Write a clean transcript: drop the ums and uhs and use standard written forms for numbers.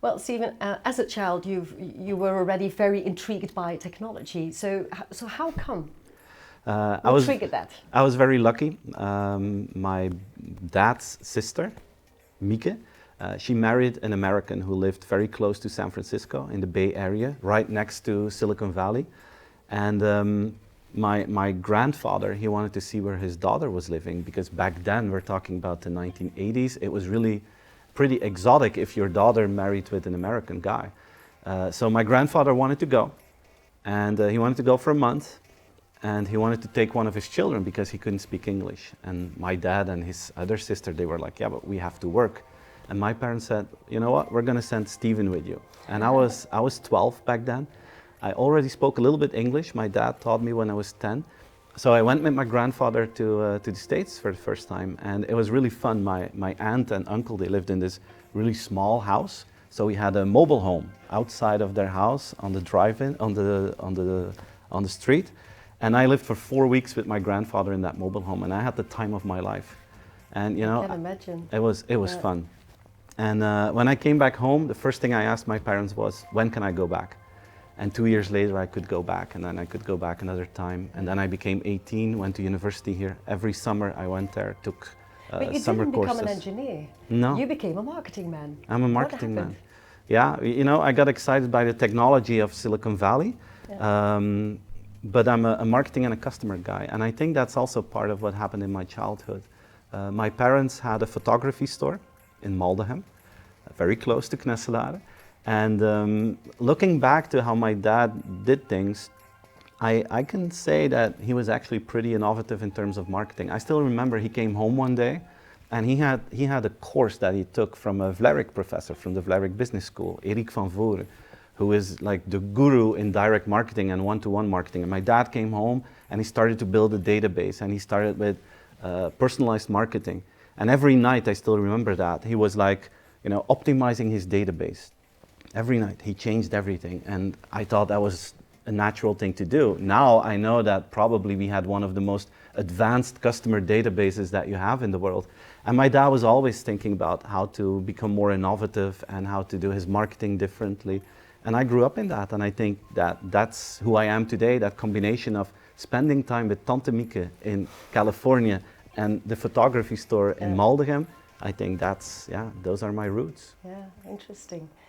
Well, Stephen, as a child, you were already very intrigued by technology. So how come? I What was triggered that? I was very lucky. My dad's sister, Mieke, she married an American who lived very close to San Francisco in the Bay Area, right next to Silicon Valley. And my grandfather, he wanted to see where his daughter was living because back then, we're talking about the 1980s, it was really pretty exotic if your daughter married with an American guy. So my grandfather wanted to go, and he wanted to go for a month, and he wanted to take one of his children because he couldn't speak English. And my dad and his other sister, they were like, yeah, but we have to work. And my parents said, you know what, we're gonna send Steven with you. And I was 12 back then. I already spoke a little bit English. My dad taught me when I was 10. So I went with my grandfather to the States for the first time, and it was really fun. My aunt and uncle, they lived in this really small house. So we had a mobile home outside of their house on the drive-in, on the street. And I lived for 4 weeks with my grandfather in that mobile home, and I had the time of my life. And you know, I can imagine. it was fun. And when I came back home, the first thing I asked my parents was, when can I go back? And 2 years later, I could go back, and then I could go back another time. And then I became 18, went to university here. Every summer I went there, took But you summer didn't courses. become an engineer. No. You became a marketing man. I'm a What marketing man. happened? Yeah, you know, I got excited by the technology of Silicon Valley. Yeah. But I'm a marketing and a customer guy. And I think that's also part of what happened in my childhood. My parents had a photography store in Belleghem, very close to Knesselare. And looking back to how my dad did things, I can say that he was actually pretty innovative in terms of marketing. I still remember he came home one day and he had a course that he took from a Vlerik professor from the Vlerik Business School, Erik van Voeren, who is like the guru in direct marketing and one-to-one marketing. And my dad came home and he started to build a database, and he started with personalized marketing. And every night, I still remember that, he was like, you know, optimizing his database. Every night, he changed everything. And I thought that was a natural thing to do. Now I know that probably we had one of the most advanced customer databases that you have in the world. And my dad was always thinking about how to become more innovative and how to do his marketing differently. And I grew up in that, and I think that that's who I am today, that combination of spending time with Tante Mieke in California and the photography store in Belleghem. I think that's, yeah, those are my roots. Yeah, interesting.